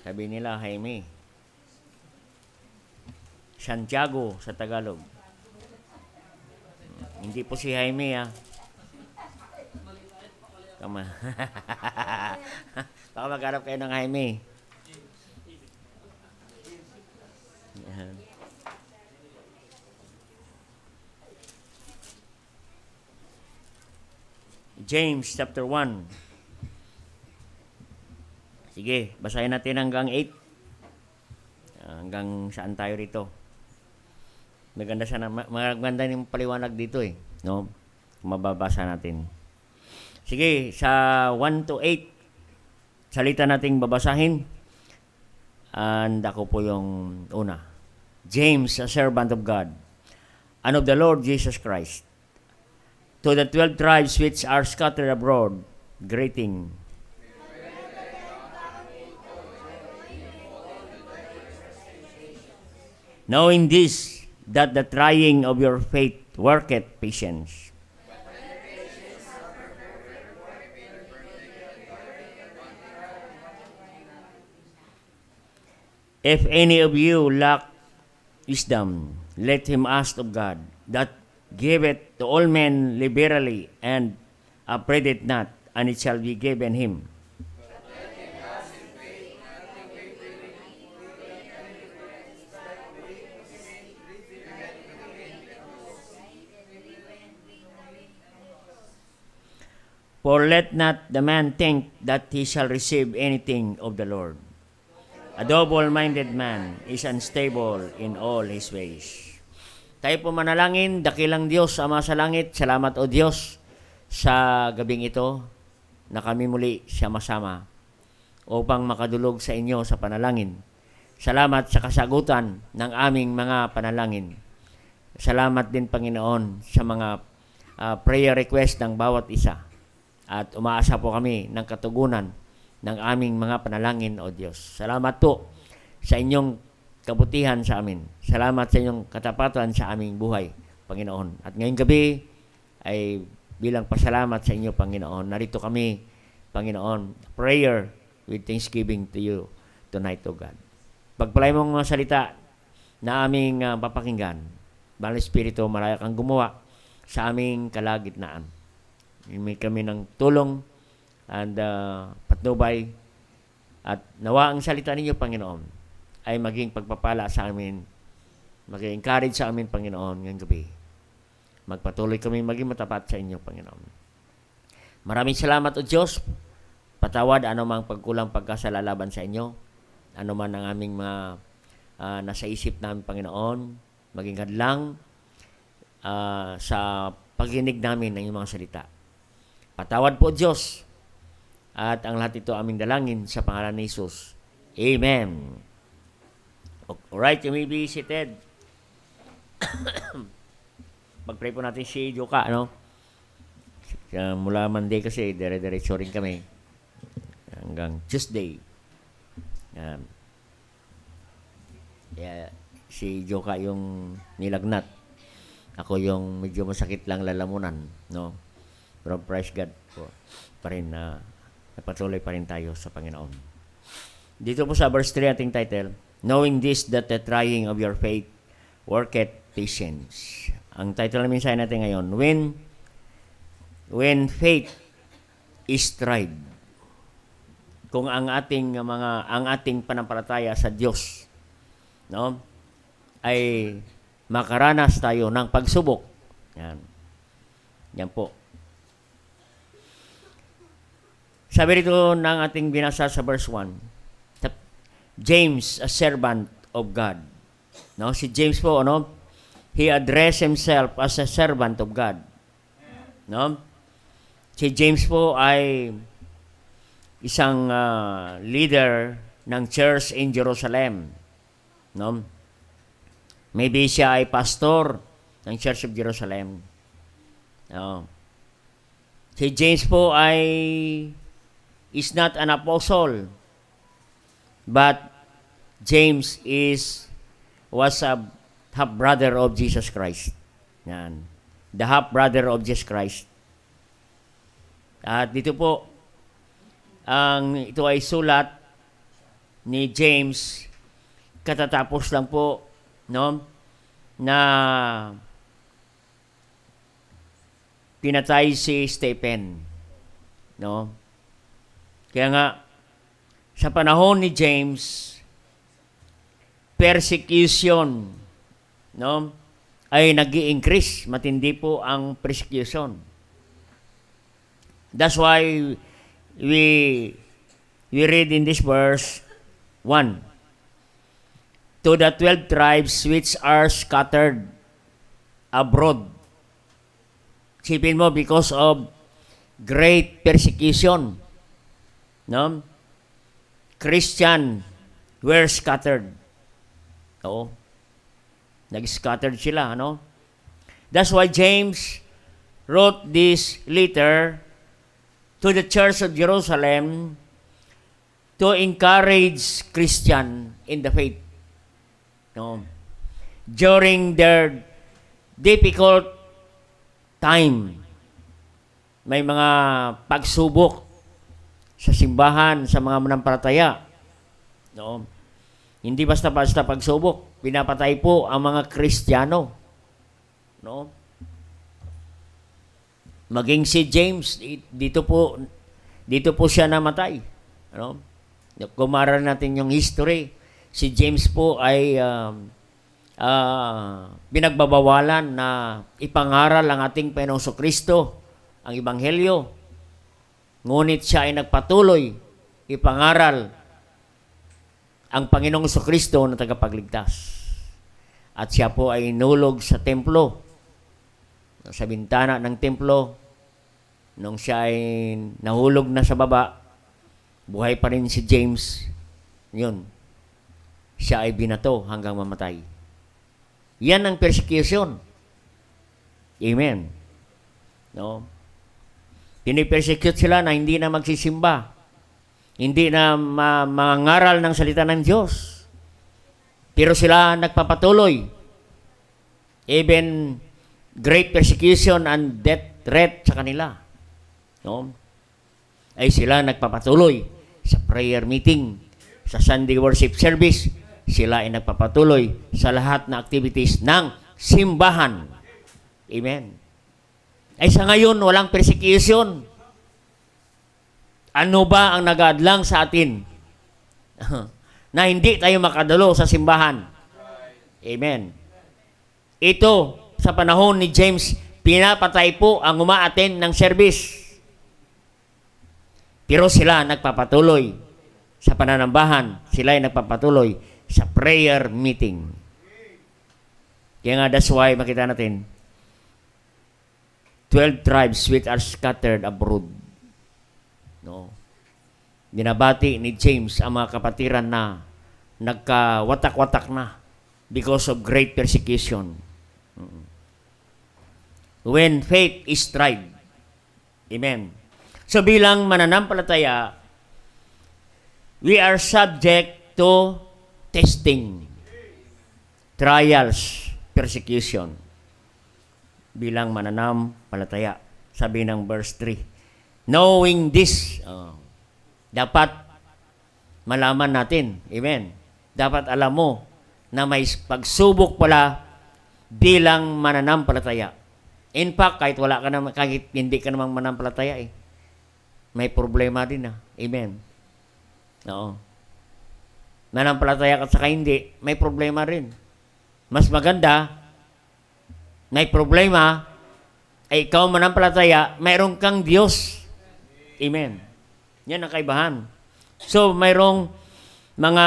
Sabi nila, Jaime. Santiago sa Tagalog. Hindi po si Jaime, ha. Tama. Baka maghanap kayo ng Jaime. Yan. James chapter 1. Sige, basahin natin hanggang 8. Hanggang saan tayo rito. Maganda sana, maganda yung paliwanag dito eh. No? Mababasa natin. Sige, sa 1 to 8, salita nating babasahin. And ako po yung una. James, a servant of God, and of the Lord Jesus Christ, to the 12 tribes which are scattered abroad, greeting. Knowing this, that the trying of your faith worketh patience. If any of you lack wisdom, let him ask of God, that giveth to all men liberally, and upbraideth not, and it shall be given him. For let not the man think that he shall receive anything of the Lord. A double-minded man is unstable in all his ways. Tayo po manalangin, dakilang Diyos, Ama sa langit, salamat o Diyos sa gabing ito na kami muli sama-sama upang makadulog sa inyo sa panalangin. Salamat sa kasagutan ng aming mga panalangin. Salamat din, Panginoon, sa mga prayer request ng bawat isa. At umaasa po kami ng katugunan ng aming mga panalangin, O Diyos. Salamat po sa inyong kabutihan sa amin. Salamat sa inyong katapatan sa aming buhay, Panginoon. At ngayong gabi ay bilang pasalamat sa inyo, Panginoon. Narito kami, Panginoon, prayer with thanksgiving to you tonight, O God. Pagpalay mong mga salita na aming papakinggan, Banal Espiritu, malaya kang gumawa sa aming kalagitnaan. May kami ng tulong and patnubay at nawa ang salita ninyo, Panginoon, ay maging pagpapala sa amin, mag-encourage sa amin, Panginoon, ngayong gabi. Magpatuloy kami maging matapat sa inyo, Panginoon. Maraming salamat, O Diyos. Patawad anumang pagkulang pagkasala laban sa inyo, anuman ang aming mga nasa isip namin, Panginoon, maging hadlang sa pagkinig namin ng iyong mga salita. Patawad po, Diyos. At ang lahat ito aming dalangin sa pangalan ni Jesus. Amen. Alright, you may be seated. Mag-pray po natin si Joka, ano? Mula Monday kasi, dire-diretso rin kami. Hanggang Tuesday. Si Joka yung nilagnat. Ako yung medyo masakit lang lalamunan, no? Pero praise God po pa rin na napatuloy pa rin tayo sa Panginoon. Dito po sa verse 3 ating title, knowing this, that the trying of your faith worketh patience. Ang title na mensahe natin ngayon, when faith is tried. Kung ang ating panampalataya sa Diyos, no, ay makaranas tayo ng pagsubok. Yan po. Sabi rito ng ating binasa sa verse 1, James, a servant of God. No, si James po, ano, he addressed himself as a servant of God. No? Si James po ay isang leader ng church in Jerusalem. No? Maybe siya ay pastor ng Church of Jerusalem. No? Si James po ay is not an apostle, but James was a half-brother of Jesus Christ. Yan. The half-brother of Jesus Christ. At dito po, ito ay sulat ni James, katatapos lang po, no, na pinatay si Stephen, no. Kaya nga sa panahon ni James, persecution, no, ay nag-i-increase. Matindi po ang persecution. That's why we read in this verse 1, to the 12 tribes which are scattered abroad. Sipin mo, because of great persecution, no, Christian were scattered. Oo. Nag-scattered sila, no? That's why James wrote this letter to the Church of Jerusalem to encourage Christian in the faith. No? During their difficult time, may mga pagsubok sa simbahan, sa mga manampalataya. No? Hindi basta-basta pagsubok. Pinapatay po ang mga Kristiyano. No? Maging si James, dito po siya namatay. No? Kumaran natin yung history. Si James po ay pinagbabawalan na ipangaral ang ating Panginoong Kristo, ang Ebanghelyo. Ngunit siya ay nagpatuloy ipangaral ang Panginoong Kristo na tagapagligtas. At siya po ay inulog sa templo, sa bintana ng templo. Nung siya ay nahulog na sa baba, buhay pa rin si James. Yun. Siya ay binato hanggang mamatay. Yan ang persecution. Amen. No? Pinipersecute sila na hindi na magsisimba. Hindi na mangaral ng salita ng Diyos. Pero sila nagpapatuloy. Even great persecution and death threat sa kanila. No? Ay sila nagpapatuloy sa prayer meeting, sa Sunday worship service. Sila ay nagpapatuloy sa lahat na activities ng simbahan. Amen. Ay sa ngayon, walang persecution. Ano ba ang nag-aadlang sa atin na hindi tayo makadalo sa simbahan? Amen. Ito, sa panahon ni James, pinapatay po ang umaattend ng service. Pero sila nagpapatuloy sa pananambahan. Sila ay nagpapatuloy sa prayer meeting. Kaya nga, that's why makita natin, 12 tribes which are scattered abroad. No. Binabati ni James ang mga kapatiran na nagkawatak-watak na because of great persecution. When faith is tried. Amen. So bilang mananampalataya, we are subject to testing, trials, persecution. Bilang mananampalataya. Sabi ng verse 3. Knowing this, dapat malaman natin. Amen. Dapat alam mo na may pagsubok pala bilang mananampalataya. In fact, kahit hindi ka namang mananampalataya, may problema din. Amen. Oo. Mananampalataya ka saka hindi, may problema rin. Mas maganda, may problema, ay ikaw mananampalataya, mayroon kang Diyos. Amen. Yan ang kaibahan. So, mayroong mga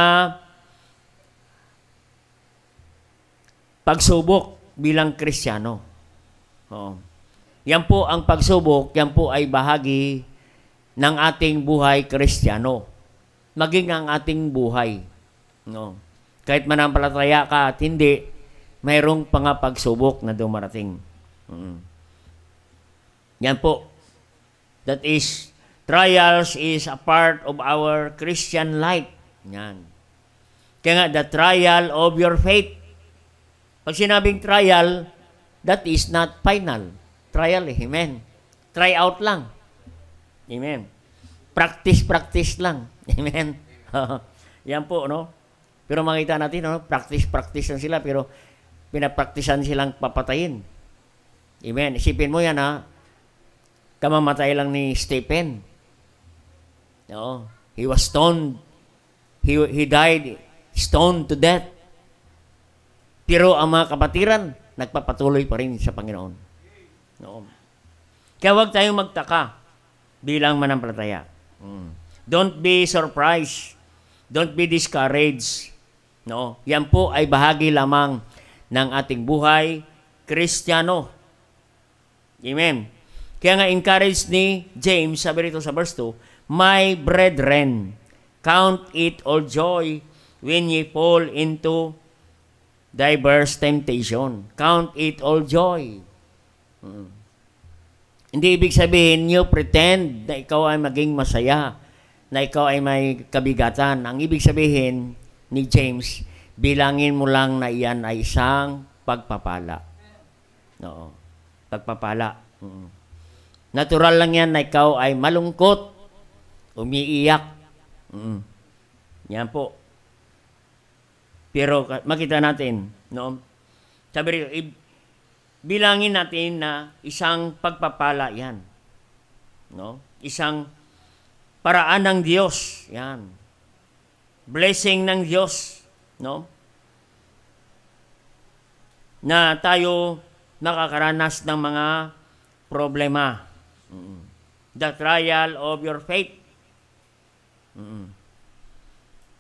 pagsubok bilang Kristiyano. Oo. Yan po ang pagsubok, yan po ay bahagi ng ating buhay Kristiyano. Maging ang ating buhay. No. Kahit manampalataya ka at hindi, mayroong mga pagsubok na dumarating. Yan po. That is, trials is a part of our Christian life. Yan. Kaya nga, the trial of your faith. Pag sinabing trial, that is not final. Trial, amen. Try out lang. Amen. Practice lang. Amen. Yan po, no? Pero makita natin, no? Practice lang sila, pero pinapraktisan silang papatayin. Amen. Isipin mo yan, ha? Kamamatay lang ni Stephen. No? He was stoned. He died stoned to death. Pero ang mga kapatiran, nagpapatuloy pa rin sa Panginoon. No? Kaya huwag tayong magtaka bilang manampalataya. Don't be surprised. Don't be discouraged. No? Yan po ay bahagi lamang ng ating buhay Kristiyano. Amen. Kaya nga encourage ni James, sabi rito sa verse 2, "My brethren, count it all joy when ye fall into diverse temptation." Count it all joy. Hindi ibig sabihin nyo pretend na ikaw ay maging masaya, na ikaw ay may kabigatan. Ang ibig sabihin ni James, bilangin mo lang na iyan ay isang pagpapala. Oo. Pagpapala. Natural lang yan na ikaw ay malungkot, umiiyak. Yan po. Pero makita natin, no? Sabi rin, bilangin natin na isang pagpapala yan. No? Isang paraan ng Diyos. Yan. Blessing ng Diyos. No? Na tayo nakakaranas ng mga problema. The trial of your faith.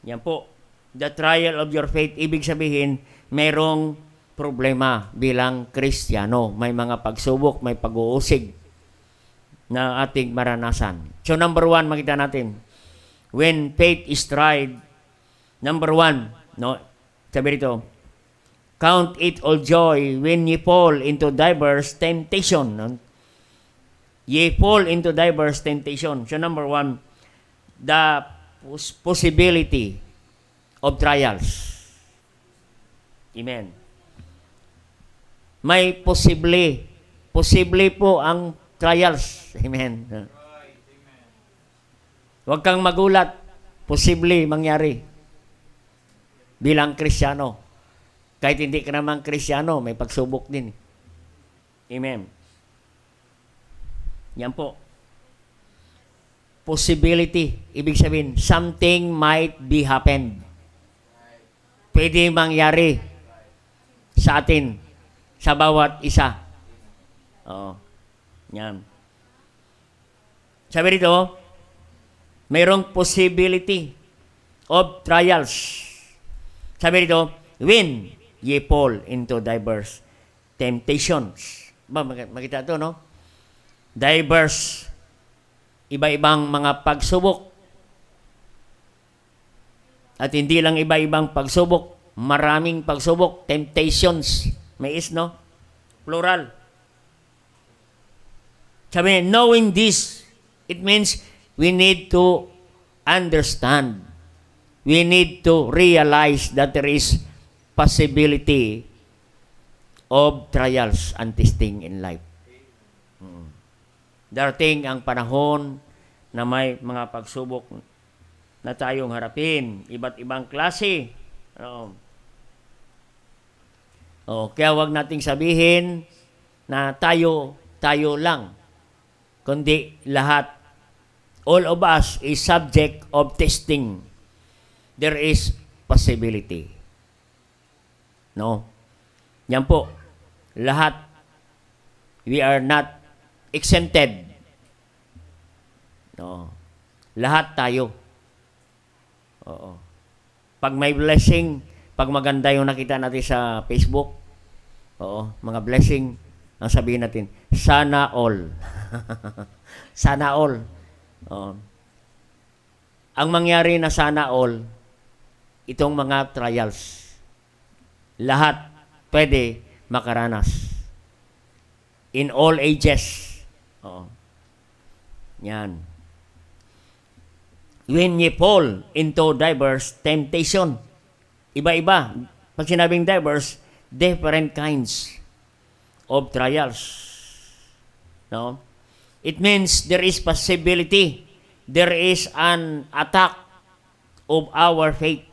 Yan po. The trial of your faith. Ibig sabihin, merong problema bilang Kristiyano. May mga pagsubok, may pag-uusig na ating maranasan. So number 1, makita natin. When faith is tried, number 1, no, sabi rito, count it all joy when ye fall into diverse temptation. No? Ye fall into diverse temptation. So number 1, the possibility of trials. Amen. May posible po ang trials. Amen. Huwag kang magulat. Posible mangyari bilang Kristiyano. Kahit hindi ka naman Kristiyano, may pagsubok din. Amen. Yan po. Possibility. Ibig sabihin, something might be happened. Pwede mangyari sa atin, sa bawat isa. Oo. Yan. Sabi rito, mayroong possibility of trials. Sabi rito, when ye fall into diverse temptations. Makita ito, no? Diverse. Iba-ibang mga pagsubok. At hindi lang iba-ibang pagsubok, maraming pagsubok, temptations. May is, no? Plural. Sabi, knowing this, it means we need to understand. We need to realize that there is possibility of trials and testing in life. Darating ang panahon na may mga pagsubok na tayong harapin. Iba't ibang klase. Kaya wag nating sabihin na tayo lang. Kundi lahat, all of us is subject of testing. There is possibility. No? Yan po. Lahat, we are not exempted. No. Lahat tayo. Oo. Pag may blessing, pag maganda yung nakita natin sa Facebook, mga blessing, ang sabihin natin, sana all. Sana all. Oo. Ang mangyari na sana all, itong mga trials, lahat pwede makaranas. In all ages. Oo. Yan. When ye fall into diverse temptation. Iba-iba. Pag sinabing diverse, different kinds of trials. No? It means there is possibility. There is an attack of our faith.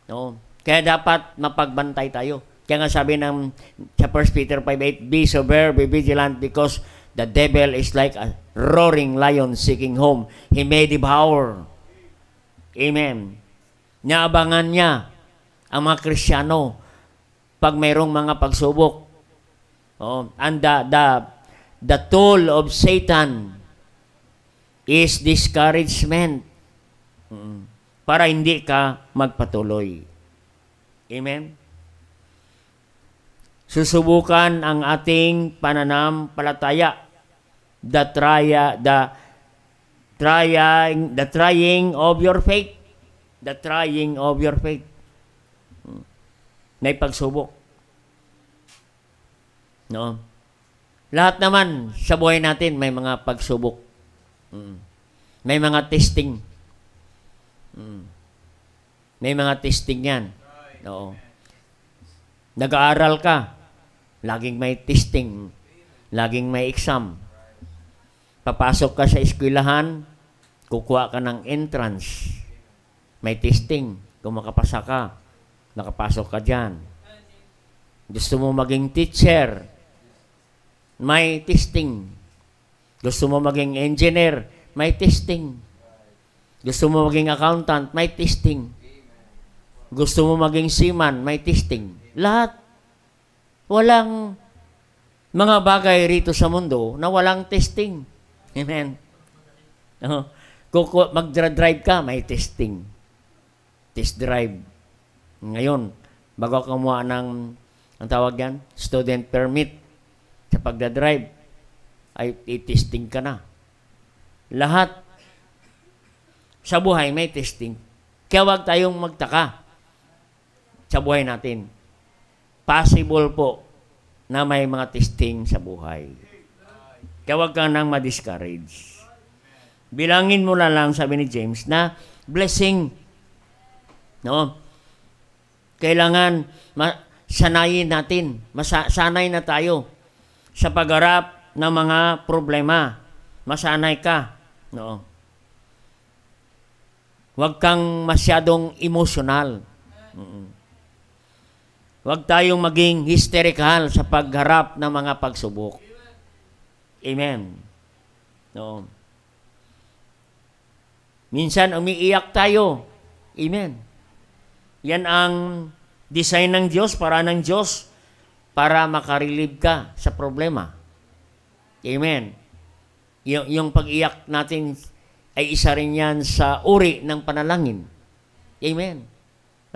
No? Kaya dapat mapagbantay tayo. Kaya nga sabi ng sa 1 Peter 5:8, be sober, be vigilant, because the devil is like a roaring lion seeking whom he may devour. Amen. Naabangan niya ang mga Kristiyano pag mayroong mga pagsubok. And the tool of Satan is discouragement. Para hindi ka magpatuloy. Amen. Susubukan ang ating pananampalataya. The trying of your faith. The trying of your faith. May pagsubok. No? Lahat naman sa buhay natin may mga pagsubok. May mga testing. May mga testing yan. Oo. Nag-aaral ka. Laging may testing. Laging may exam. Papasok ka sa eskwelahan, kukuha ka ng entrance. May testing. Kung makapasa ka, nakapasok ka dyan. Gusto mo maging teacher, may testing. Gusto mo maging engineer, may testing. Gusto mo maging accountant, may testing. Gusto mo maging seaman, may testing. Lahat. Walang mga bagay rito sa mundo na walang testing. Amen. Kung mag-drive ka, may testing. Test drive. Ngayon, bago ka kumuha ng, ang tawag yan, student permit sa pagdadrive, ay i-testing ka na. Lahat sa buhay may testing. Kaya huwag tayong magtaka sa buhay natin. Possible po na may mga testing sa buhay. Kaya huwag ka nang ma-discourage. Bilangin mo lang, sabi ni James, na blessing. No? Kailangan sanayin natin. Sanay na tayo sa pagharap ng mga problema. Masanay ka. No? Huwag kang masyadong emotional. Huwag tayong maging hysterical sa pagharap ng mga pagsubok. Amen. No. Minsan umiiyak tayo. Amen. Yan ang design ng Diyos, para ng Diyos, para makarelieve ka sa problema. Amen. Yung pag-iyak natin ay isa rin yan sa uri ng panalangin. Amen.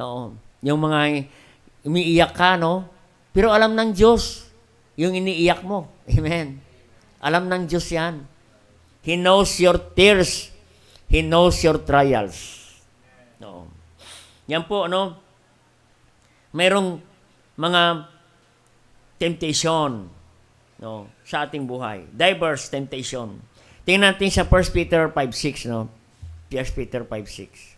No. Yung mga umiiyak ka, no? Pero alam ng Diyos yung iniiyak mo. Amen. Alam ng Diyos yan. He knows your tears. He knows your trials. No. Yan po, no? Mayroong mga temptation, no, sa ating buhay. Diverse temptation. Tingnan natin sa 1 Peter 5:6, no? 1 Peter 5:6.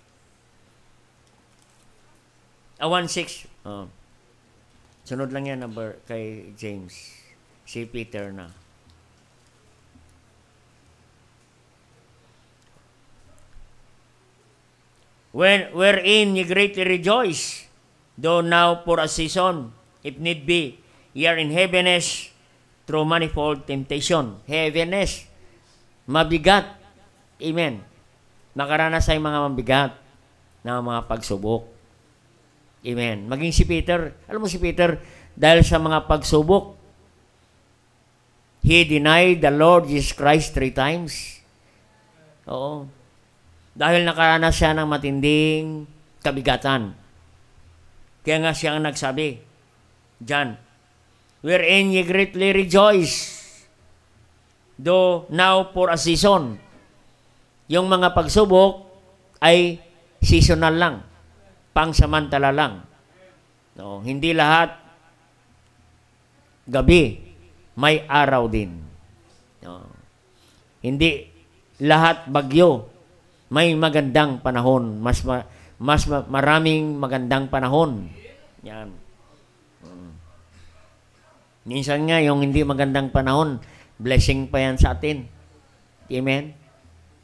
1:6. Oh. Sunod lang yan number kay James. Si Peter na. Wherein ye greatly rejoice, though now for a season, if need be, ye are in heaviness through manifold temptation. Heaviness. Mabigat. Amen. Nakaranas ay mga mabigat na mga pagsubok. Amen. Maging si Peter, alam mo si Peter, dahil sa mga pagsubok, he denied the Lord Jesus Christ 3 times. Oo. Dahil nakaranas siya ng matinding kabigatan. Kaya nga siya ang nagsabi, John, wherein ye greatly rejoice, though now for a season. Yung mga pagsubok ay seasonal lang. Pangsamantala lang. No, hindi lahat gabi, may araw din. No. Hindi lahat bagyo, may magandang panahon. Mas maraming magandang panahon. Yan. Minsan nga, yung hindi magandang panahon, blessing pa yan sa atin. Amen?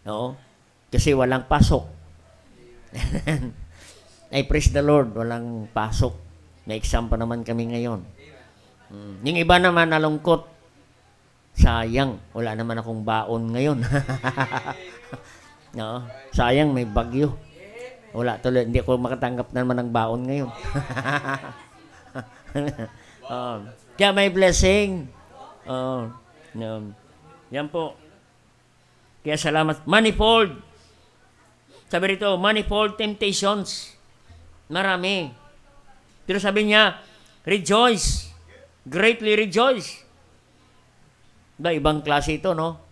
No? Kasi walang pasok. Ay, praise the Lord, walang pasok. May exam pa naman kami ngayon. Yung iba naman nalungkot. Sayang, wala naman akong baon ngayon. No? Sayang, may bagyo. Wala tuloy, hindi ako makatanggap naman ng baon ngayon. Kaya may blessing. Yan po. Kaya salamat. Manifold. Sabi rito, manifold temptations. Marami. Pero sabi niya, rejoice. Greatly rejoice. Ibang klase ito, no?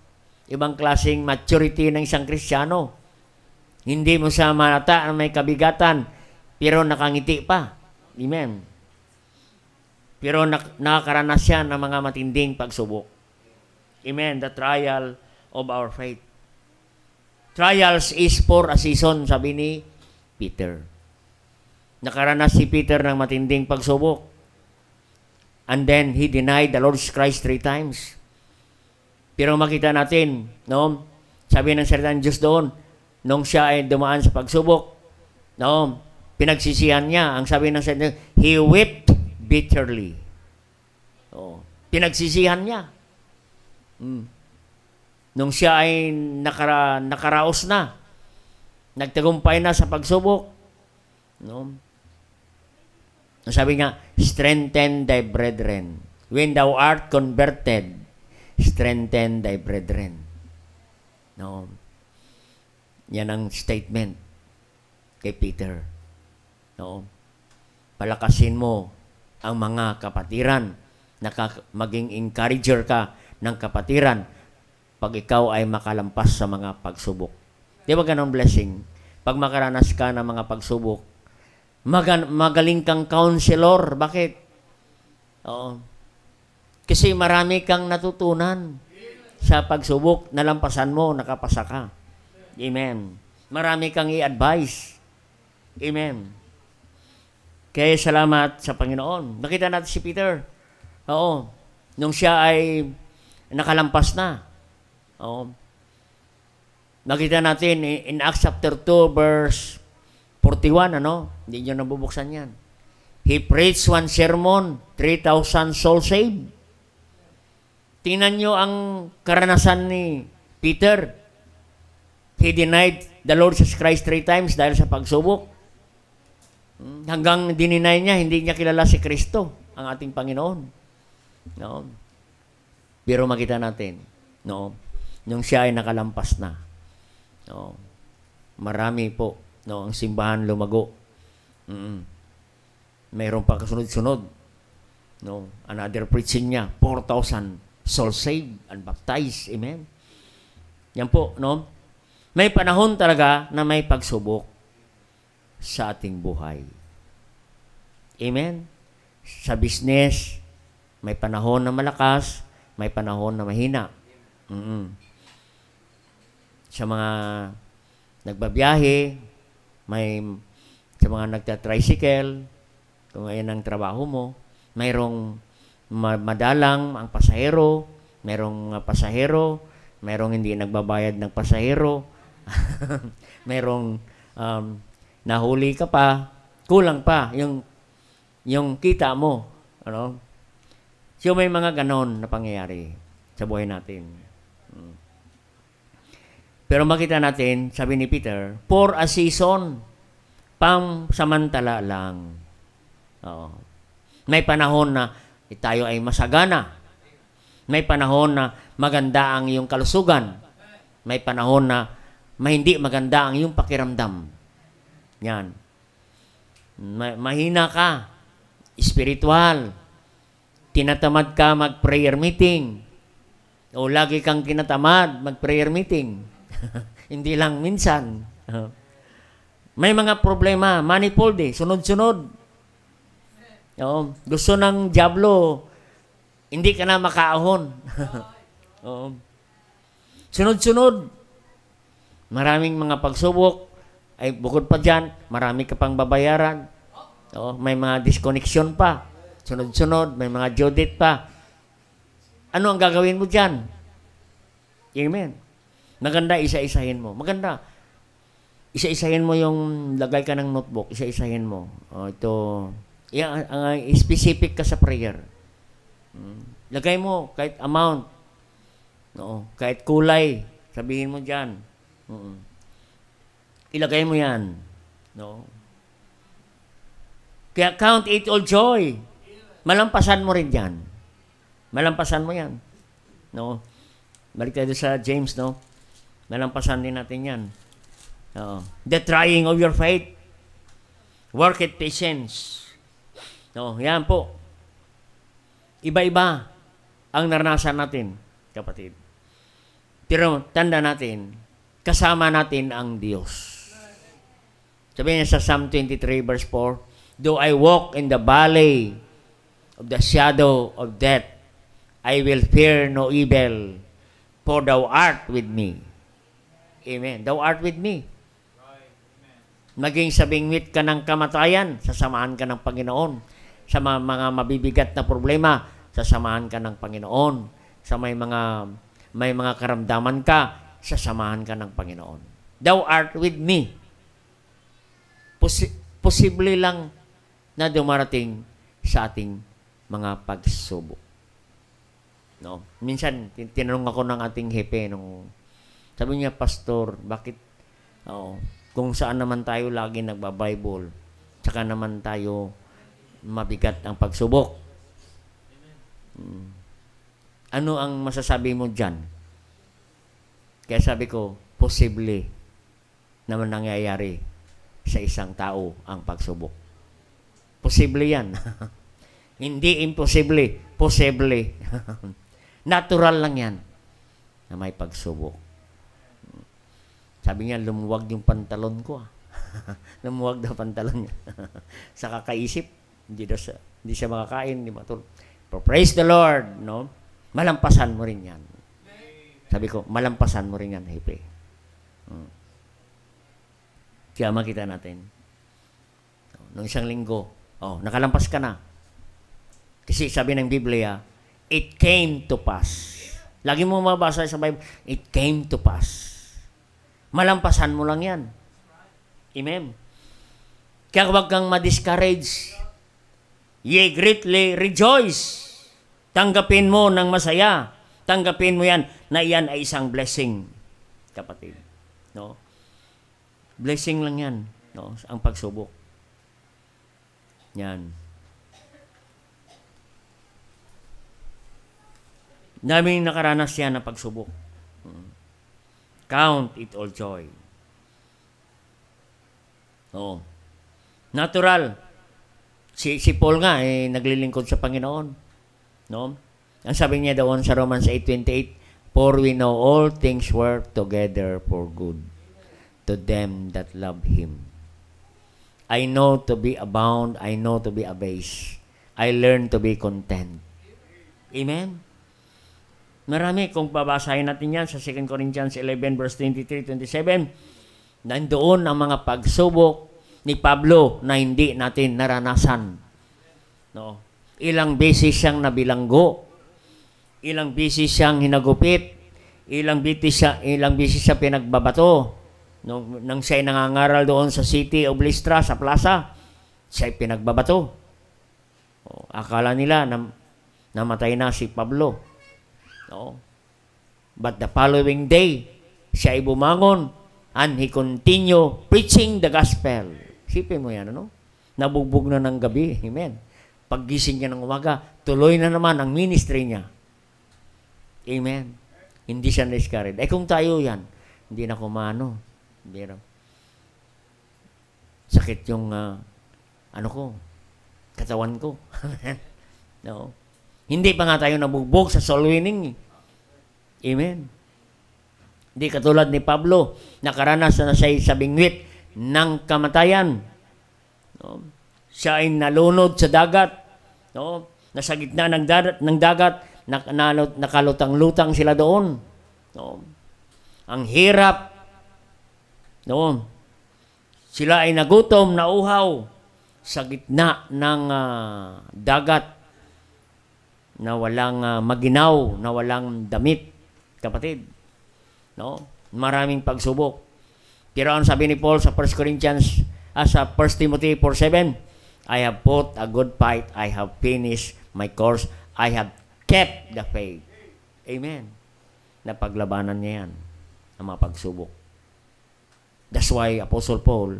Ibang klaseng maturity ng isang Kristiyano. Hindi mo siya manata na may kabigatan, pero nakangiti pa. Amen. Pero nakakaranas siya ng mga matinding pagsubok. Amen. The trial of our faith. Trials is for a season, sabi ni Peter. Nakaranas si Peter ng matinding pagsubok. And then, he denied the Lord Christ 3 times. Pero makita natin, no? Sabi ng salita ng Diyos doon, nung siya ay dumaan sa pagsubok, no? Pinagsisihan niya. Ang sabi ng salita, he wept bitterly. Oh, pinagsisihan niya. Nung siya ay nakaraos na, nagtagumpay na sa pagsubok, no? Sabi nga, strengthen thy brethren. When thou art converted, strengthen thy brethren. No? Yan ang statement kay Peter. No? Palakasin mo ang mga kapatiran. Maging encourager ka ng kapatiran pag ikaw ay makalampas sa mga pagsubok. Di ba ganun blessing? Pag makaranas ka ng mga pagsubok, magaling kang counselor. Bakit? Oo. Kasi marami kang natutunan sa pagsubok, nalampasan mo, nakapasa ka. Amen. Marami kang i-advise. Amen. Kaya salamat sa Panginoon. Nakita natin si Peter. Oo. Nung siya ay nakalampas na. Oo. Nakita natin in Acts chapter 2 verse 41, ano? Hindi nyo nabubuksan yan. He preached one sermon, 3,000 souls saved. Tingnan nyo ang karanasan ni Peter. He denied the Lord Jesus Christ 3 times dahil sa pagsubok. Hanggang dininay niya, hindi niya kilala si Kristo, ang ating Panginoon. No? Pero makita natin, no? Nung siya ay nakalampas na, no? Marami po, no, ang simbahan lumago. Mayroon pa kasunod-sunod. No? Another preaching niya, 4,000 souls saved and baptized. Amen? Yan po, no? May panahon talaga na may pagsubok sa ating buhay. Amen? Sa business, may panahon na malakas, may panahon na mahina. Sa mga nagbabiyahe, sa mga nagta-tricycle, kung ayan ang trabaho mo, mayroong madalang ang pasahero, mayroong pasahero, mayroong hindi nagbabayad ng pasahero, mayroong nahuli ka pa, kulang pa yung kita mo. Ano? So may mga ganon na pangyayari sa buhay natin. Pero makita natin, sabi ni Peter, for a season, pang-samantala lang. Oo. May panahon na tayo ay masagana. May panahon na maganda ang iyong kalusugan. May panahon na hindi maganda ang iyong pakiramdam. Yan. Mahina ka. Spiritual. Tinatamad ka mag-prayer meeting. O lagi kang tinatamad mag-prayer meeting. Hindi lang minsan. May mga problema. Manifold eh. Sunod-sunod. Gusto ng diablo, hindi ka na makaahon. Sunod-sunod. Maraming mga pagsubok. Ay, bukod pa dyan, marami ka pang babayaran. May mga disconnection pa. Sunod-sunod, may mga due date pa. Ano ang gagawin mo dyan? Amen. Maganda, isa-isahin mo. Maganda. Isa-isahin mo yung lagay ka ng notebook, isa-isahin mo. Ito, specific ka sa prayer. Lagay mo kahit amount. No, kahit kulay, sabihin mo diyan. Ilagay mo 'yan. No. Kaya count it all joy. Malampasan mo rin 'yan. Malampasan mo 'yan. No. Balik tayo sa James, no. Malampasan din natin 'yan. The trying of your faith. Work it patience. No, 'yan po. Iba-iba ang naranasan natin, kapatid. Pero tanda natin, kasama natin ang Diyos. Sabi niya sa Psalm 23 verse 4, though I walk in the valley of the shadow of death, I will fear no evil, for thou art with me. Amen. Thou art with me. Maging sa bingwit ka ng kamatayan, sasamahan ka ng Panginoon. Sa mga mabibigat na problema, sasamahan ka ng Panginoon. Sa may mga karamdaman ka, sasamahan ka ng Panginoon. Thou art with me. Posible lang na dumarating sa ating mga pagsubok. No? Minsan, tinanong ako ng ating hepe, sabi niya, Pastor, bakit, kung saan naman tayo lagi nagba-Bible, saka naman tayo mabigat ang pagsubok. Ano ang masasabi mo dyan? Kaya sabi ko, posible naman nangyayari sa isang tao ang pagsubok. Posible yan. Hindi imposible. Posible. Natural lang yan na may pagsubok. Sabi niya, lumuwag yung pantalon ko. Lumuwag daw pantalon niya. Sa kakaisip, hindi siya makakain, hindi matulog. But praise the Lord, no? Malampasan mo rin yan. Sabi ko, malampasan mo rin yan, Hepe. Kaya makita natin. Noong isang linggo, nakalampas ka na. Kasi sabi ng Biblia, it came to pass. Lagi mo mabasa sa Bible, it came to pass. Malampasan mo lang yan. Amen. Kaya huwag kang ma-discourage. Ye greatly rejoice. Tanggapin mo ng masaya. Tanggapin mo yan na iyan ay isang blessing, kapatid. No? Blessing lang yan, no? Ang pagsubok. Yan. Daming nakaranas yan ng pagsubok. Count it all joy. Natural. Si Paul nga, naglilingkod sa Panginoon. No? Ang sabi niya doon sa Romans 8:28, for we know all things work together for good to them that love Him. I know to be abound, I know to be abased. I learn to be content. Amen? Marami, kung babasahin natin yan sa 2 Corinthians 11 verse 23-27, nandoon ang mga pagsubok ni Pablo na hindi natin naranasan. No? Ilang beses siyang nabilanggo, ilang beses siyang hinagupit, ilang beses siya pinagbabato. Nang siya'y nangangaral doon sa city of Lystra, sa plaza, siya'y pinagbabato. Akala nila namatay na si Pablo. No? But the following day, siya ay bumangon and he continue preaching the gospel. Sipin mo yan, ano? Nabugbog na ng gabi. Amen. Paggising niya ng umaga, tuloy na naman ang ministry niya. Amen. Hindi siya na-discouraged. Kung tayo yan, hindi na kumano. Hindi na. Sakit yung, katawan ko. No? Hindi pa nga tayo nabugbog sa soul winning. Amen. Hindi katulad ni Pablo, nakaranas na siya sa bingwit ng kamatayan. No? Siya ay nalunod sa dagat. No? Nasa gitna ng dagat, nakalutang-lutang sila doon. No? Ang hirap. No? Sila ay nagutom, nauhaw sa gitna ng dagat na walang maginaw, na walang damit, kapatid. No? Maraming pagsubok. Pero ang sabi ni Paul sa 1 Corinthians, sa 1 Timothy 4:7, I have fought a good fight, I have finished my course, I have kept the faith. Amen. Napaglabanan niya yan, ang mga pagsubok. That's why Apostle Paul,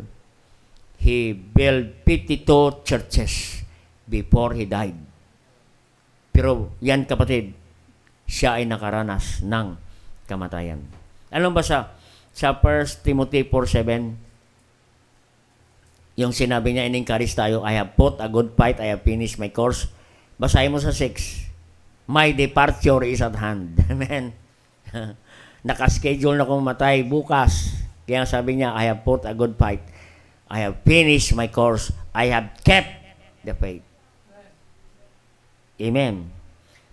he built 52 churches before he died. Pero yan kapatid, siya ay nakaranas ng kamatayan. Alam ba sa 1 Timothy 4:7, yung sinabi niya, in-encourage tayo, I have fought a good fight, I have finished my course. Basahin mo sa 6, my departure is at hand. Amen. Nakaschedule na kong matay bukas. Kaya sabi niya, I have fought a good fight, I have finished my course, I have kept the faith. Amen.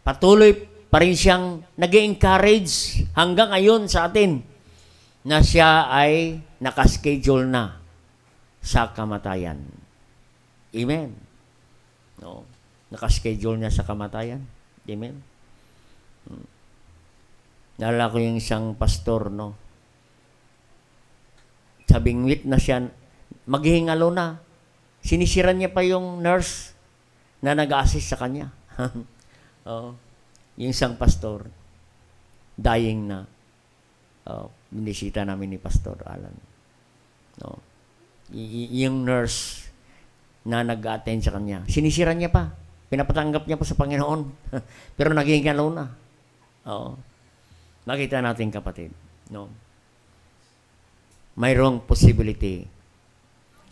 Patuloy pa rin siyang nag-encourage hanggang ngayon sa atin na siya ay nakaschedule na sa kamatayan. Amen. No. Nakaschedule niya sa kamatayan. Amen. Naalala ko yung isang pastor, no? Sabingwit na siya, maghihingalo na. Sinisiran niya pa yung nurse na nag-assist sa kanya. Oh, yung isang pastor, dying na. Oh, binisita namin ni Pastor Alan. No. Yung nurse na nag-attend sa kanya, sinisiran niya pa. Pinapatanggap niya pa sa Panginoon. Pero naghihingalo na. Oo. Makita natin kapatid, no? Mayroong possibility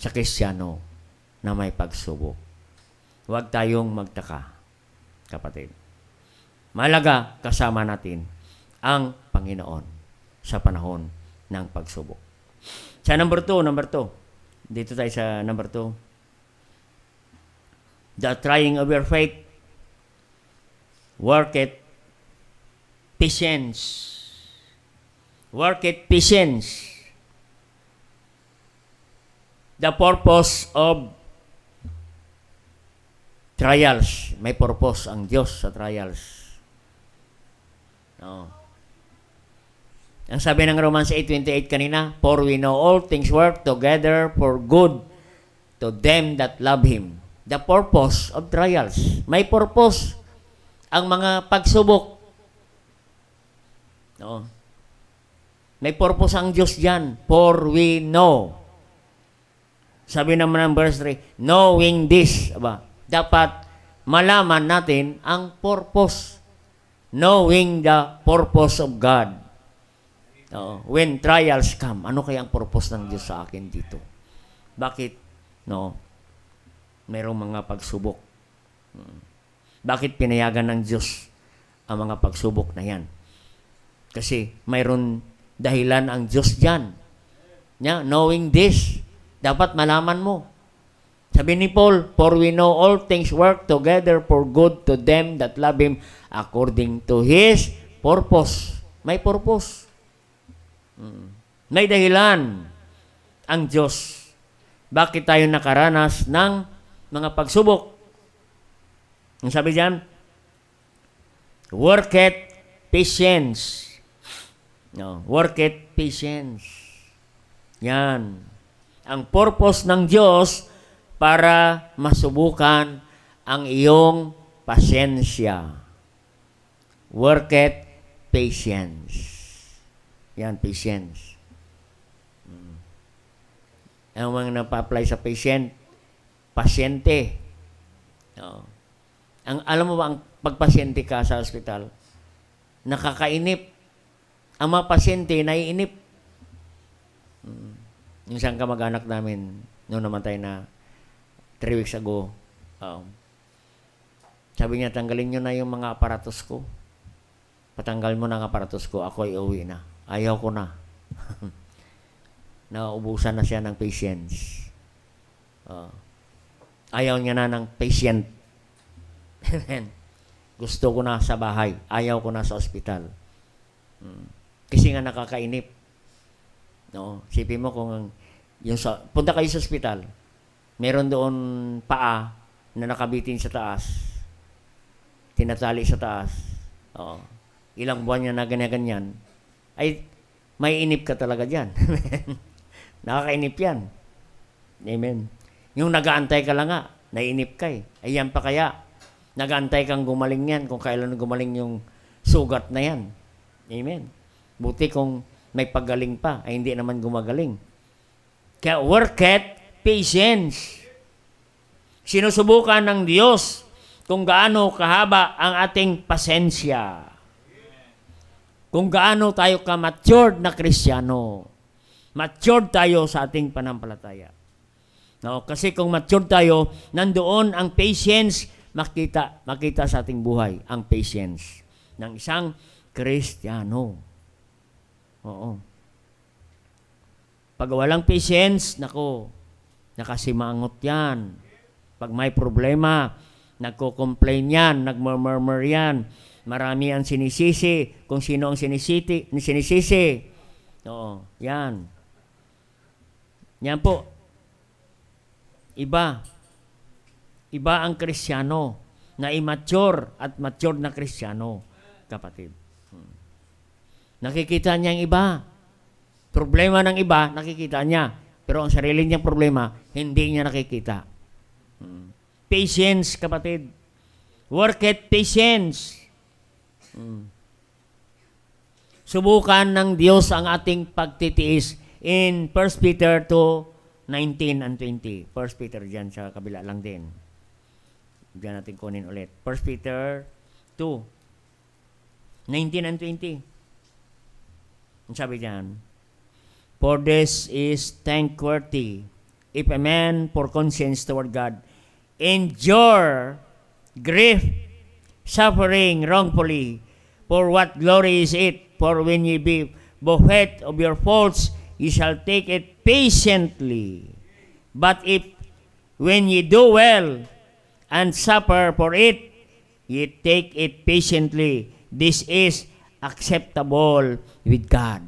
sa Kristiyano na may pagsubok. Huwag tayong magtaka, kapatid. Malaga kasama natin ang Panginoon sa panahon ng pagsubok. Sa number 2. Dito tayo sa number 2. The trying of your faith, work it patience. Work it patience. The purpose of trials. May purpose ang Diyos sa trials. No. Ang sabi ng Romans 8:28 kanina, for we know all things work together for good to them that love Him. The purpose of trials. May purpose ang mga pagsubok. No. May purpose ang Diyos diyan. For we know. Sabi naman ng verse 3, knowing this, dapat malaman natin ang purpose. Knowing the purpose of God. When trials come, ano kaya ang purpose ng Diyos sa akin dito? Bakit? Mayroong mga pagsubok. Bakit pinayagan ng Diyos ang mga pagsubok na yan? Kasi mayroon dahilan ang Diyos dyan. Knowing this, dapat malaman mo. Sabi ni Paul, for we know all things work together for good to them that love Him according to His purpose. May purpose. May dahilan ang Diyos. Bakit tayo nakaranas ng mga pagsubok? Ang sabi diyan, work it patience. Work it patience. Yan. Ang purpose ng Diyos para masubukan ang iyong pasensya. Work it patience. Yan, patience. Ang mga napa-apply sa pasyente. Alam mo ba, ang pagpasyente ka sa ospital, nakakainip. Ang mga pasyente, naiinip. Yung isang kamag-anak namin, noong namatay na 3 weeks ago, sabi niya, tanggalin nyo na yung mga aparatos ko. Patanggal mo na ang aparatos ko, ako ay uwi na. Ayaw ko na. Naubusan na siya ng patience. Ayaw niya na ng patient. Gusto ko na sa bahay. Ayaw ko na sa ospital. Kasi nga nakakainip. Sipin mo kung punta kayo sa ospital, meron doon paa na nakabitin sa taas. Tinatali sa taas. Ilang buwan niya na ganyan-ganyan. Ay, may inip ka talaga dyan. Nakakainip yan. Amen. Yung nag-aantay ka lang nga, naiinip ka eh. Ayan pa kaya, nag-aantay kang gumaling yan kung kailan gumaling yung sugat na yan. Amen. Buti kung may pagaling pa, ay hindi naman gumagaling. Kaya worketh patience. Sinusubukan ng Diyos kung gaano kahaba ang ating pasensya. Kung gaano tayo ka-matured na Kristiyano. Matured tayo sa ating panampalataya. No, kasi kung matured tayo, nandoon ang patience, makita sa ating buhay ang patience ng isang Kristiyano. Oo. Pag walang patience, nako, nakasimangot yan. Pag may problema, nagko-complain yan, nagmurmur yan, marami ang sinisisi, kung sino ang sinisisi. Oo, yan. Yan po. Iba ang Kristiyano na immature at mature na Kristiyano, kapatid. Nakikita niya ang iba. Problema ng iba, nakikita niya. Pero ang sarili niyang problema, hindi niya nakikita. Patience, kapatid. Worketh patience. Subukan ng Diyos ang ating pagtitiis in 1 Peter 2:19 and 20. 1 Peter dyan sa kabila lang din. Diyan natin kunin ulit. 1 Peter 2:19 and 20. Ang sabi dyan, for this is thankworthy if a man for conscience toward God endure grief, suffering wrongfully. For what glory is it? For when ye be buffeted of your faults, ye shall take it patiently. But if when ye do well and suffer for it, ye take it patiently, this is acceptable with God.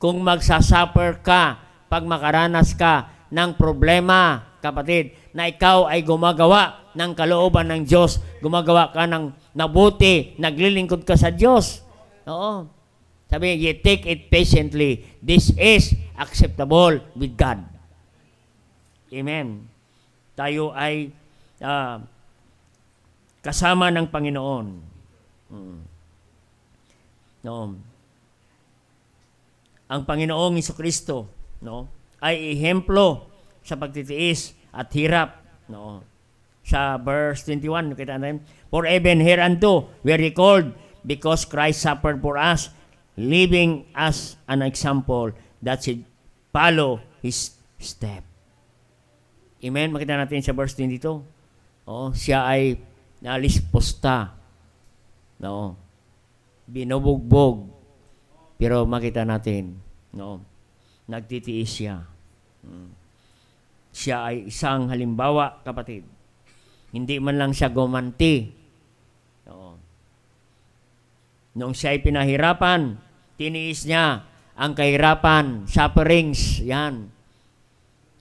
Kung magsasuffer ka, pag makaranas ka ng problema, kapatid, na ikaw ay gumagawa ng kalooban ng Diyos, gumagawa ka ng mabuti, naglilingkod ka sa Diyos. Oo. Sabi, you take it patiently. This is acceptable with God. Amen. Tayo ay kasama ng Panginoon. No. Ang Panginoong Jesucristo, no, ay ehemplo sa pagtitiis at hirap. No. Sa verse 21, kita natin, for even hereunto we are recalled, because Christ suffered for us, leaving us an example that should follow His step. Amen? Makita natin sa verse 22. Siya ay nalisposta. No? Binubugbog. Pero makita natin, no? Nagtitiis siya. Siya ay isang halimbawa, kapatid. Hindi man lang siya gumanti. No? Nung siya ay pinahirapan, tiniis niya ang kahirapan, sufferings, yan.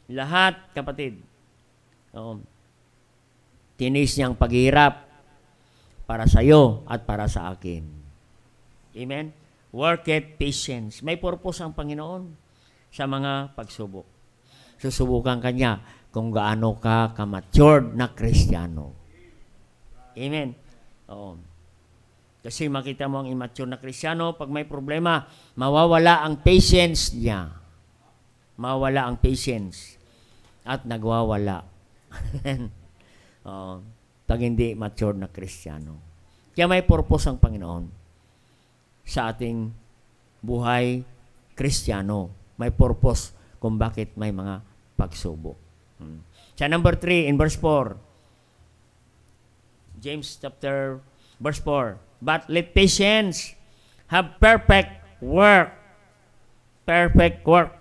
Lahat, kapatid. Tiniis niyang paghihirap para sa iyo at para sa akin. Amen? Worketh patience. May purpose ang Panginoon sa mga pagsubok. Susubukan ka niya kung gaano ka ka-matured na Kristiyano. Amen? Oo. Kasi makita mo ang immature na Kristiyano, pag may problema, mawawala ang patience niya. Mawawala ang patience. At nagwawala. Pag hindi mature na Kristiyano. Kaya may purpose ang Panginoon sa ating buhay Kristiyano. May purpose kung bakit may mga pagsubok. Sa number 3, in verse 4, James chapter verse 4, but let patience have perfect work. Perfect work.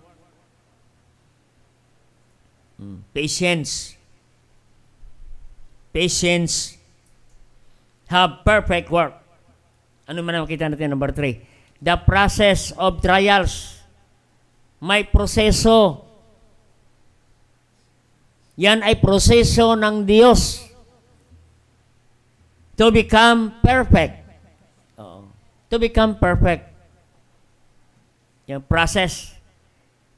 Patience. Patience have perfect work. Ano man ang makita natin, number 3? The process of trials. May proseso. Yan ay proseso ng Diyos to become perfect. To become perfect. Yung process.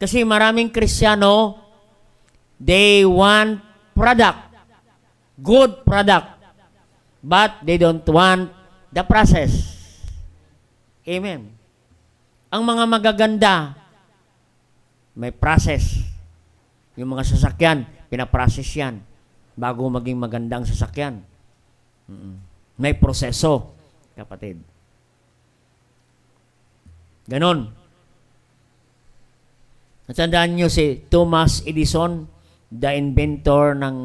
Kasi maraming Kristiyano, they want product, good product, but they don't want the process. Amen. Ang mga magaganda, may process. Yung mga sasakyan, pinaprocess yan bago maging magandang sasakyan. May proseso, kapatid. Ganon. Natandaan nyo si Thomas Edison, the inventor ng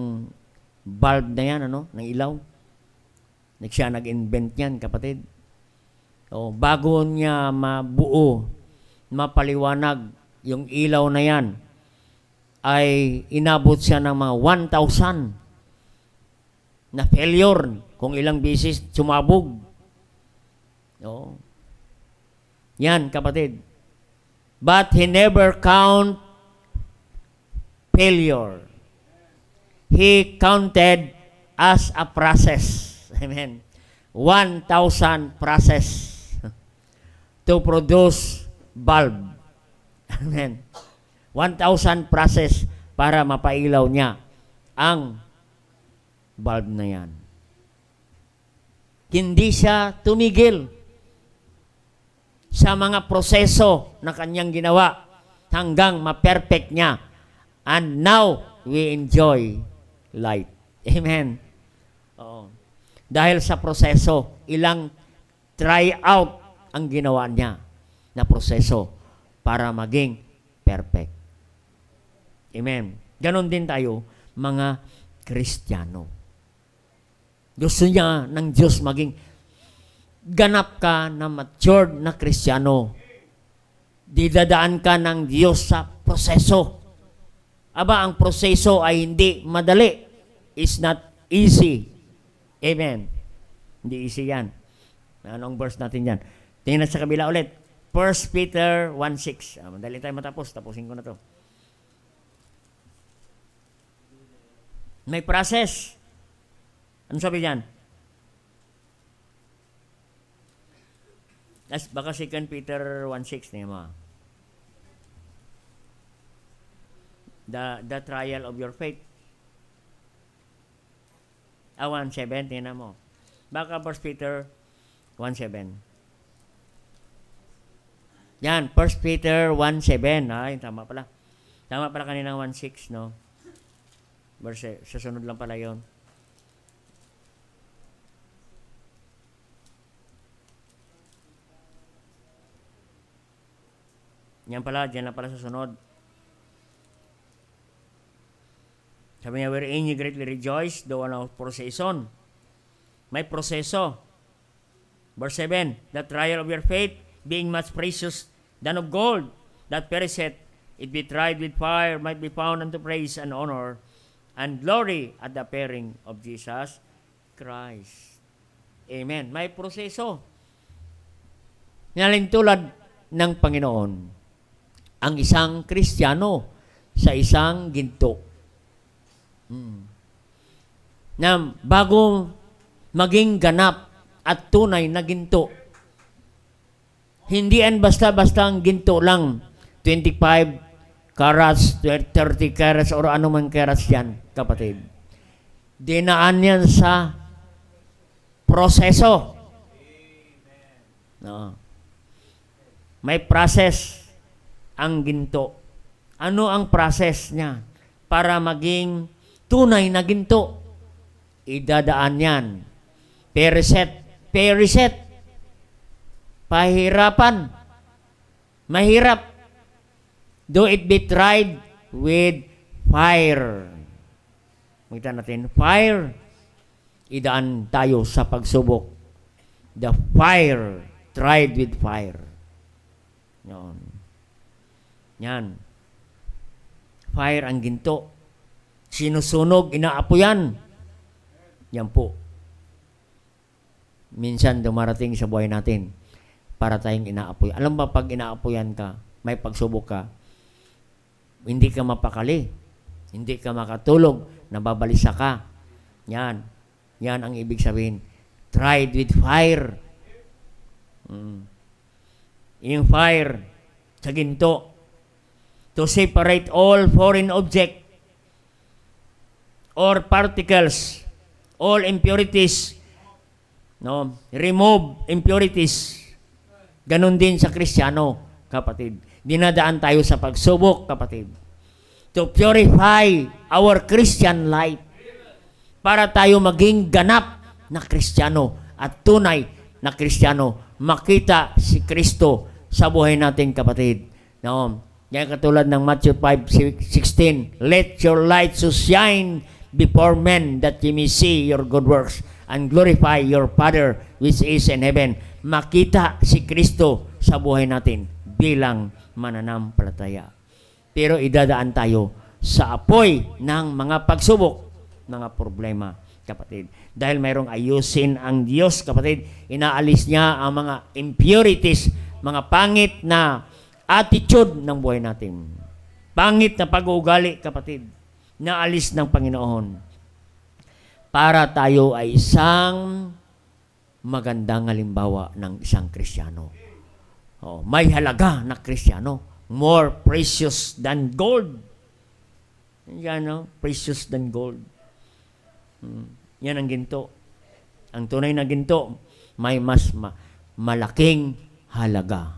bulb na yan, ng ilaw. Siya nag-invent yan, kapatid. Bago niya mabuo, mapaliwanag yung ilaw na yan, ay inabot siya ng mga 1,000 na failure kung ilang beses sumabog. Yan, kapatid. But he never count failure. He counted as a process. Amen. 1,000 process to produce bulb. Amen. 1,000 process para mapailaw niya ang bulb na yan. Hindi siya tumigil sa mga proseso na kanyang ginawa hanggang ma-perfect niya. And now, we enjoy light. Amen. Dahil sa proseso, ilang try out ang ginawa niya na proseso para maging perfect. Amen. Ganon din tayo, mga Kristiyano. Gusto niya ng Diyos maging ganap ka na matured na Kristiyano. Didadaan ka ng Diyos sa proseso. Aba, ang proseso ay hindi madali. It's not easy. Amen. Hindi easy yan. Anong verse natin yan? Tingnan sa kabila ulit. 1 Peter 1:6. Madali tayo matapos. Tapusin ko na to. May process. Ano sabi diyan? Baka 2 Peter 1:6 niya mo. The trial of your faith. 1:7, tingnan mo. Baka 1 Peter 1:7. Yan, 1 Peter 1:7. Ay, tama pala. Tama pala kanina 1:6, no? Verse, sa sunod lang pala yon. Yan pala, dyan lang pala sa sunod. Sabi niya, wherein you greatly rejoice, though on procession. May proseso. Verse 7, the trial of your faith, being much precious than of gold, that perisheth, it be tried with fire, might be found unto praise and honor, and glory at the appearing of Jesus Christ. Amen. May proseso. Naling tulad ng Panginoon, ang isang Kristiyano sa isang ginto. Na bago maging ganap at tunay na ginto, hindi yan basta-basta ang ginto lang, 25 carats, 30 carats, or ano man carats yan, kapatid. Dinaan yan sa proseso. No. May process ang ginto. Ano ang process niya para maging tunay na ginto? Idadaan yan. Periset. Pahirapan. Mahirap. Do it be tried with fire. Makita natin, fire. Idaan tayo sa pagsubok. The fire. Tried with fire. Yan. Fire ang ginto. Sinusunog, inaapoyan. Yan po. Minsan dumarating sa buhay natin para tayong inaapoy. Alam ba, pag inaapoyan ka, may pagsubok ka, hindi ka mapakali. Hindi ka makatulog. Nababalisa ka. Yan. Yan ang ibig sabihin. Tried with fire. Yung fire sa ginto. to separate all foreign object or particles, all impurities, no? Remove impurities. Ganon din sa Kristiyano, kapatid. Dinadaan tayo sa pagsubok, kapatid. To purify our Christian life para tayo maging ganap na Kristiyano at tunay na Kristiyano. Makita si Kristo sa buhay natin, kapatid. No? Yan katulad ng Matthew 5:16. Let your light so shine before men that ye may see your good works and glorify your Father which is in heaven. Makita si Kristo sa buhay natin bilang mananampalataya. Pero idadaan tayo sa apoy ng mga pagsubok, mga problema, kapatid. Dahil mayroong ayusin ang Diyos, kapatid. Inaalis niya ang mga impurities, mga pangit na attitude ng buhay natin. Pangit na pag-uugali, kapatid, na alis ng Panginoon. Para tayo ay isang magandang halimbawa ng isang Kristiyano. May halaga na Kristiyano. More precious than gold. Yan, no? Precious than gold. Yan ang ginto. Ang tunay na ginto, may mas malaking halaga.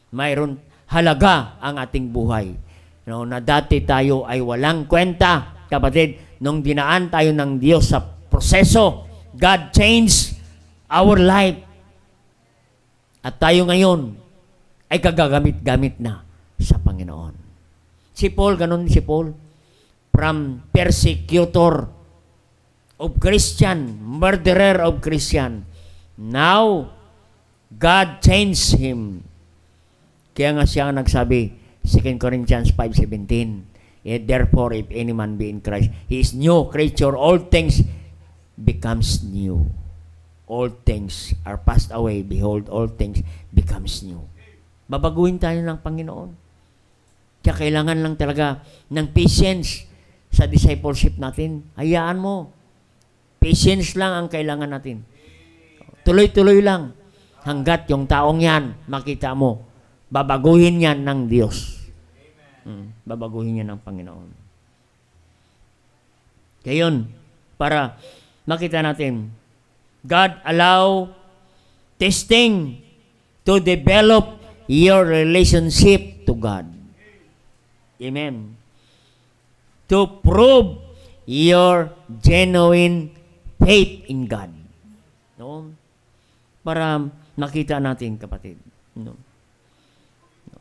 Mayroon halaga ang ating buhay. No, na dati tayo ay walang kwenta, kapatid, nung dinaan tayo ng Diyos sa proseso, God changed our life. At tayo ngayon ay kagagamit-gamit na sa Panginoon. Si Paul, ganun si Paul, from persecutor of Christian, murderer of Christian, now God changed him. Kaya nga siya nagsabi, 2 Corinthians 5:17, therefore, if any man be in Christ, he is new creature. All things becomes new. All things are passed away. Behold, all things becomes new. Babaguhin tayo ng Panginoon. Kaya kailangan lang talaga ng patience sa discipleship natin. Hayaan mo. Patience lang ang kailangan natin. Tuloy-tuloy lang. Hanggat yung taong yan, makita mo, babaguhin yan ng Diyos. Babaguhin yan ng Panginoon. Kaya yun, para makita natin, God allow testing to develop your relationship to God. Amen. To prove your genuine faith in God. No? Para makita natin, kapatid. No?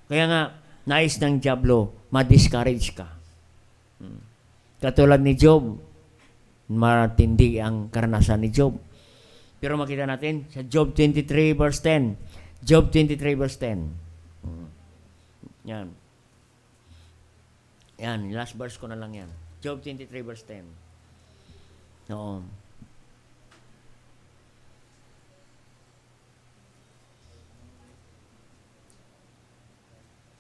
Kaya nga, nais ng diablo, ma-discourage ka. Katulad ni Job, matindi ang karanasan ni Job. Pero makita natin sa Job 23 verse 10. Job 23 verse 10. Yan. Yan, last verse ko na lang yan. Job 23 verse 10. Oo.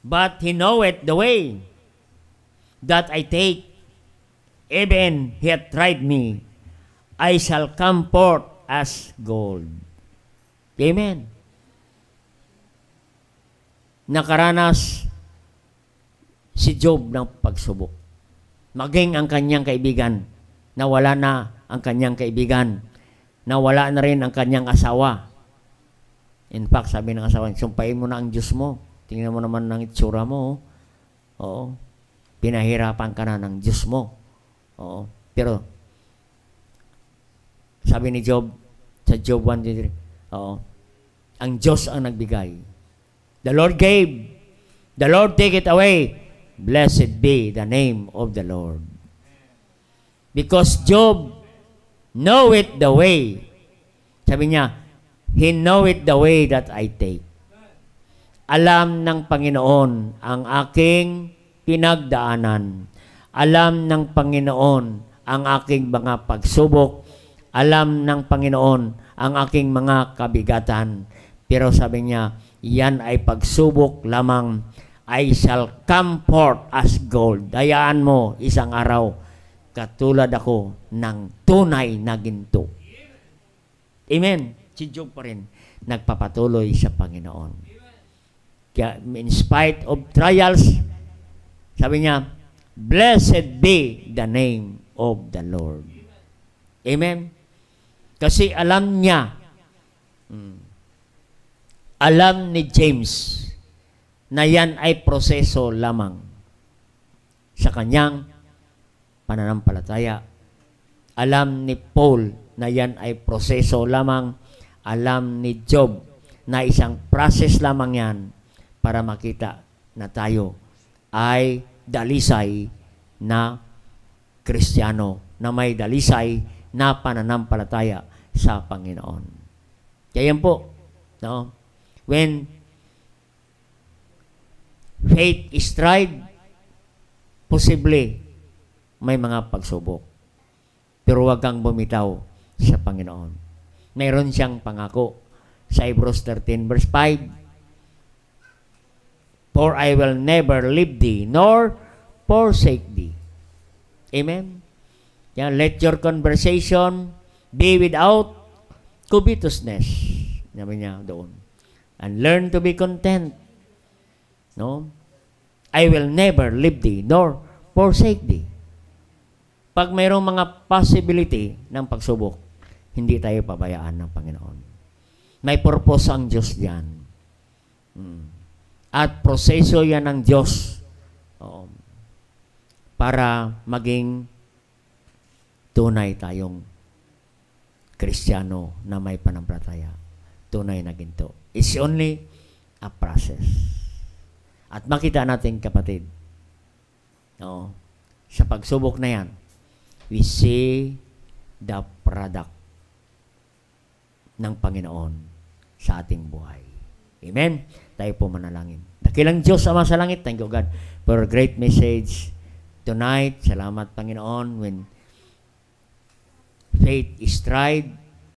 But he knoweth the way that I take. Even he hath tried me. I shall come forth as gold. Amen. Nakaranas si Job ng pagsubok. Maging ang kanyang kaibigan, nawala na ang kanyang kaibigan, nawala na rin ang kanyang asawa. In fact, sabi ng asawa, sumpain mo na ang Diyos mo. Tingnan mo naman ng itsura mo. Oo. Pinahirapan ka na ng Diyos mo. Oo. Pero, sabi ni Job, sa Job 1:3, oo, ang Diyos ang nagbigay. The Lord gave, the Lord take it away. Blessed be the name of the Lord. Because Job know it the way. Sabi niya, he know it the way that I take. Alam ng Panginoon ang aking pinagdaanan. Alam ng Panginoon ang aking mga pagsubok. Alam ng Panginoon ang aking mga kabigatan. Pero sabi niya, yan ay pagsubok lamang. I shall come forth as gold. Hayaan mo isang araw, katulad ako ng tunay na ginto. Amen. Si Job pa rin nagpapatuloy sa Panginoon. Kaya, in spite of trials, sabi niya, blessed be the name of the Lord. Amen? Kasi alam niya, alam ni James na yan ay proseso lamang sa kanyang pananampalataya. Alam ni Paul na yan ay proseso lamang. Alam ni Job na isang process lamang yan para makita na tayo ay dalisay na Kristiyano, na may dalisay na pananampalataya sa Panginoon. Kaya yan po, no? When faith is tried, posible may mga pagsubok. Pero huwag kang bumitaw sa Panginoon. Mayroon siyang pangako sa Hebrews 13 verse 5. For I will never leave thee, nor forsake thee. Amen? Yan, let your conversation be without covetousness. Sabi niya doon. And learn to be content. No? I will never leave thee, nor forsake thee. Pag mayroong mga possibility ng pagsubok, hindi tayo pabayaan ng Panginoon. May purpose ang Diyos diyan. At proseso yan ng Diyos. Para maging tunay tayong Kristiyano na may panampalataya. Tunay na ginto. It's only a process. At makita natin, kapatid, sa pagsubok na yan, we see the product ng Panginoon sa ating buhay. Amen? Tayo po manalangin. Dakilang Diyos, Ama sa langit, thank you God for a great message tonight. Salamat, Panginoon, when faith is tried,